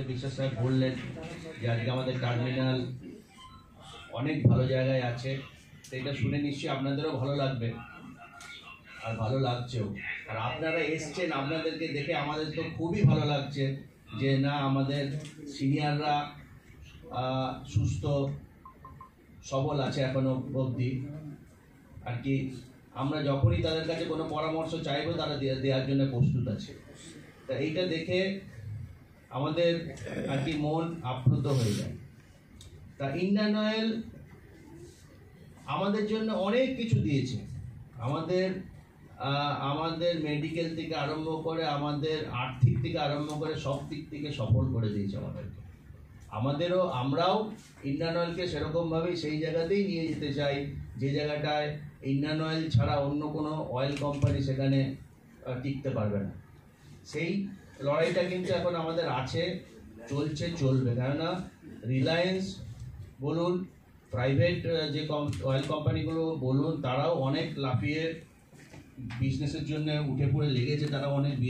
বিশ্বাস সাহেব বললেন যে আজকে আমাদের টার্মিনাল অনেক ভালো জায়গায় আছে, এটা শুনে নিশ্চয়ই আপনাদেরও ভালো লাগবে আর ভালো লাগছেও। আর আপনারা এসছেন, আপনাদেরকে দেখে আমাদের তো খুবই ভালো লাগছে যে না আমাদের সিনিয়ররা সুস্থ সবল আছে এখনো অবধি। আর কি আমরা যখনই তাদের কাছে কোনো পরামর্শ চাইবো তারা দেওয়ার জন্য প্রস্তুত আছে। তা এইটা দেখে আমাদের আর কি মন আপ্লুত হয়ে যায়। তা ইন্ডিয়ান অয়েল আমাদের জন্য অনেক কিছু দিয়েছে, আমাদের মেডিকেল থেকে আরম্ভ করে আমাদের আর্থিক থেকে আরম্ভ করে সব দিক থেকে সফল করে দিয়েছে আমাদেরকে। আমরাও ইন্ডিয়ান অয়েলকে সেরকমভাবেই সেই জায়গাতেই নিয়ে যেতে চাই যে জায়গাটায় ইন্ডিয়ান অয়েল ছাড়া অন্য কোনো অয়েল কোম্পানি সেখানে টিকতে পারবে না। সেই লড়াইটা কিন্তু এখন আমাদের আছে, চলছে, চলবে। কেননা রিলায়েন্স বলুন, প্রাইভেট যে অয়েল কোম্পানিগুলো বলুন, তারাও অনেক লাফিয়ে বিজনেসের জন্য উঠে পড়ে লেগেছে, তারা অনেক